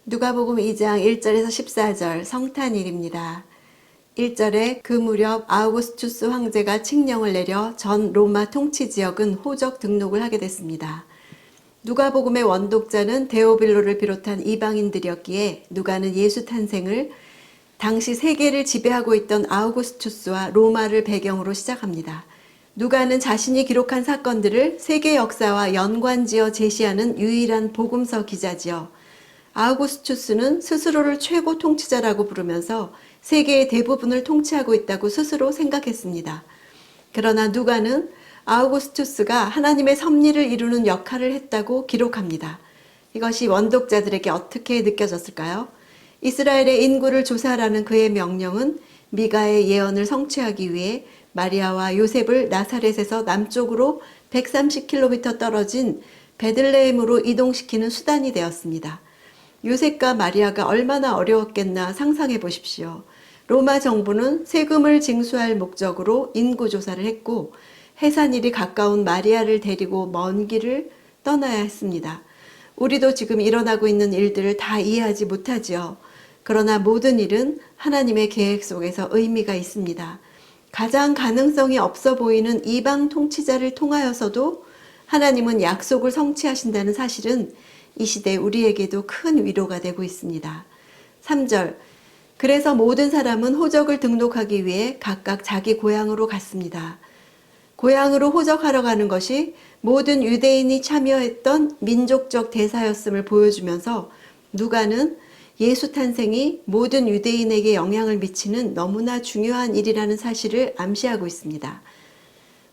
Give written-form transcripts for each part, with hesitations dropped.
누가복음 2장 1절에서 14절 성탄일입니다. 1절에 그 무렵 아우구스투스 황제가 칙령을 내려 전 로마 통치 지역은 호적 등록을 하게 됐습니다. 누가복음의 원독자는 데오빌로를 비롯한 이방인들이었기에 누가는 예수 탄생을 당시 세계를 지배하고 있던 아우구스투스와 로마를 배경으로 시작합니다. 누가는 자신이 기록한 사건들을 세계 역사와 연관지어 제시하는 유일한 복음서 기자지요. 아우구스투스는 스스로를 최고 통치자라고 부르면서 세계의 대부분을 통치하고 있다고 스스로 생각했습니다. 그러나 누가는 아우구스투스가 하나님의 섭리를 이루는 역할을 했다고 기록합니다. 이것이 원독자들에게 어떻게 느껴졌을까요? 이스라엘의 인구를 조사하라는 그의 명령은 미가의 예언을 성취하기 위해 마리아와 요셉을 나사렛에서 남쪽으로 130km 떨어진 베들레헴으로 이동시키는 수단이 되었습니다. 요셉과 마리아가 얼마나 어려웠겠나 상상해 보십시오. 로마 정부는 세금을 징수할 목적으로 인구조사를 했고 해산일이 가까운 마리아를 데리고 먼 길을 떠나야 했습니다. 우리도 지금 일어나고 있는 일들을 다 이해하지 못하지요. 그러나 모든 일은 하나님의 계획 속에서 의미가 있습니다. 가장 가능성이 없어 보이는 이방 통치자를 통하여서도 하나님은 약속을 성취하신다는 사실은 이 시대 우리에게도 큰 위로가 되고 있습니다. 3절, 그래서 모든 사람은 호적을 등록하기 위해 각각 자기 고향으로 갔습니다. 고향으로 호적하러 가는 것이 모든 유대인이 참여했던 민족적 대사였음을 보여주면서 누가는 예수 탄생이 모든 유대인에게 영향을 미치는 너무나 중요한 일이라는 사실을 암시하고 있습니다.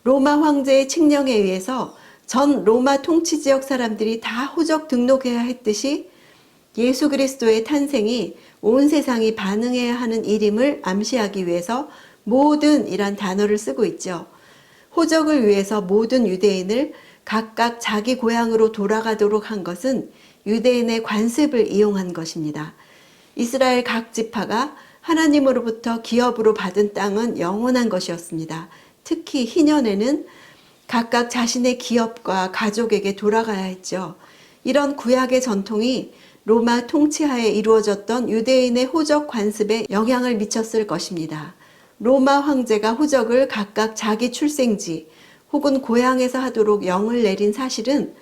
로마 황제의 칙령에 의해서 전 로마 통치 지역 사람들이 다 호적 등록해야 했듯이 예수 그리스도의 탄생이 온 세상이 반응해야 하는 일임을 암시하기 위해서 모든 이란 단어를 쓰고 있죠. 호적을 위해서 모든 유대인을 각각 자기 고향으로 돌아가도록 한 것은 유대인의 관습을 이용한 것입니다. 이스라엘 각 지파가 하나님으로부터 기업으로 받은 땅은 영원한 것이었습니다. 특히 희년에는 각각 자신의 기업과 가족에게 돌아가야 했죠. 이런 구약의 전통이 로마 통치하에 이루어졌던 유대인의 호적 관습에 영향을 미쳤을 것입니다. 로마 황제가 호적을 각각 자기 출생지 혹은 고향에서 하도록 영을 내린 사실은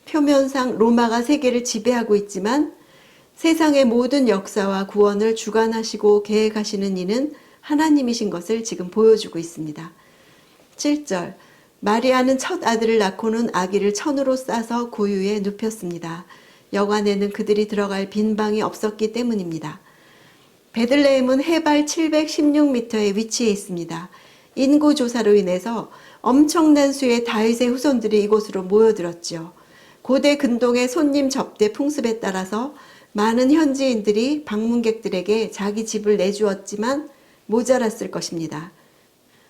표면상 로마가 세계를 지배하고 있지만 세상의 모든 역사와 구원을 주관하시고 계획하시는 이는 하나님이신 것을 지금 보여주고 있습니다. 7절, 마리아는 첫 아들을 낳고는 아기를 천으로 싸서 구유에 눕혔습니다. 여관에는 그들이 들어갈 빈 방이 없었기 때문입니다. 베들레헴은 해발 716m에 위치해 있습니다. 인구조사로 인해서 엄청난 수의 다윗의 후손들이 이곳으로 모여들었죠. 고대 근동의 손님 접대 풍습에 따라서 많은 현지인들이 방문객들에게 자기 집을 내주었지만 모자랐을 것입니다.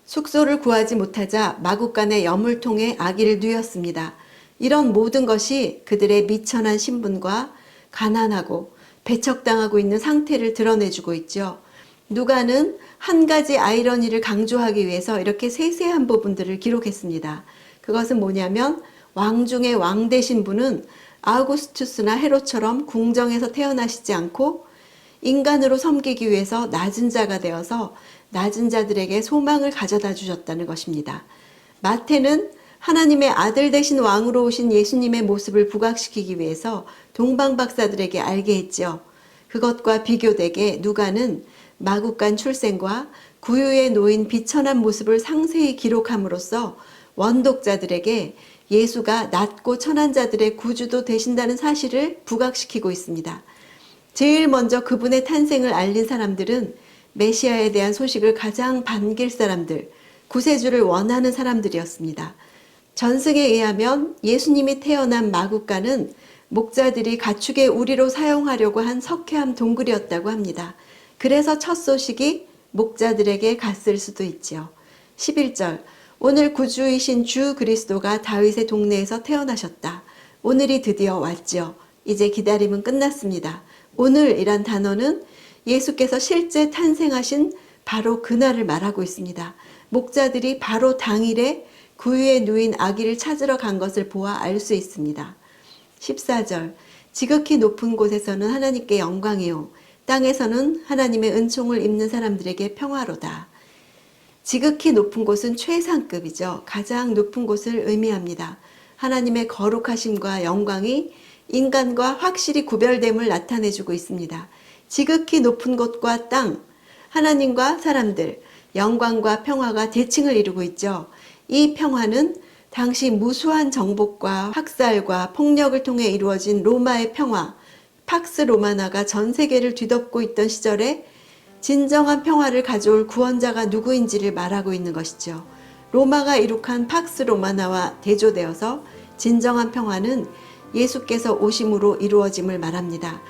숙소를 구하지 못하자 마구간의 여물통에 아기를 누였습니다. 이런 모든 것이 그들의 미천한 신분과 가난하고 배척당하고 있는 상태를 드러내주고 있죠. 누가는 한 가지 아이러니를 강조하기 위해서 이렇게 세세한 부분들을 기록했습니다. 그것은 뭐냐면 왕 중에 왕 되신 분은 아우구스투스나 헤롯처럼 궁정에서 태어나시지 않고 인간으로 섬기기 위해서 낮은 자가 되어서 낮은 자들에게 소망을 가져다 주셨다는 것입니다. 마태는 하나님의 아들 되신 왕으로 오신 예수님의 모습을 부각시키기 위해서 동방박사들에게 알게 했죠. 그것과 비교되게 누가는 마구간 출생과 구유에 놓인 비천한 모습을 상세히 기록함으로써 원독자들에게 예수가 낮고 천한 자들의 구주도 되신다는 사실을 부각시키고 있습니다. 제일 먼저 그분의 탄생을 알린 사람들은 메시아에 대한 소식을 가장 반길 사람들, 구세주를 원하는 사람들이었습니다. 전승에 의하면 예수님이 태어난 마구간은 목자들이 가축의 우리로 사용하려고 한 석회암 동굴이었다고 합니다. 그래서 첫 소식이 목자들에게 갔을 수도 있지요. 11절, 오늘 구주이신 주 그리스도가 다윗의 동네에서 태어나셨다. 오늘이 드디어 왔지요. 이제 기다림은 끝났습니다. 오늘이란 단어는 예수께서 실제 탄생하신 바로 그날을 말하고 있습니다. 목자들이 바로 당일에 구유에 누인 아기를 찾으러 간 것을 보아 알 수 있습니다. 14절, 지극히 높은 곳에서는 하나님께 영광이요 땅에서는 하나님의 은총을 입는 사람들에게 평화로다. 지극히 높은 곳은 최상급이죠. 가장 높은 곳을 의미합니다. 하나님의 거룩하심과 영광이 인간과 확실히 구별됨을 나타내주고 있습니다. 지극히 높은 곳과 땅, 하나님과 사람들, 영광과 평화가 대칭을 이루고 있죠. 이 평화는 당시 무수한 정복과 학살과 폭력을 통해 이루어진 로마의 평화, 팍스 로마나가 전 세계를 뒤덮고 있던 시절에 진정한 평화를 가져올 구원자가 누구인지를 말하고 있는 것이죠. 로마가 이룩한 팍스 로마나와 대조되어서 진정한 평화는 예수께서 오심으로 이루어짐을 말합니다.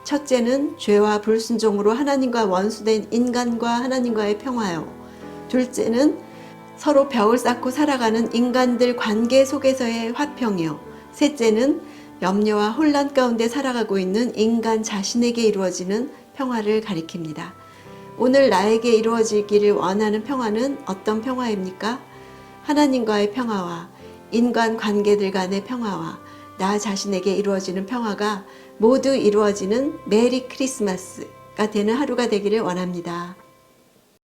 첫째는 죄와 불순종으로 하나님과 원수된 인간과 하나님과의 평화요. 둘째는 서로 벽을 쌓고 살아가는 인간들 관계 속에서의 화평이요. 셋째는 염려와 혼란 가운데 살아가고 있는 인간 자신에게 이루어지는 평화를 가리킵니다. 오늘 나에게 이루어지기를 원하는 평화는 어떤 평화입니까? 하나님과의 평화와 인간 관계들 간의 평화와 나 자신에게 이루어지는 평화가 모두 이루어지는 메리 크리스마스가 되는 하루가 되기를 원합니다.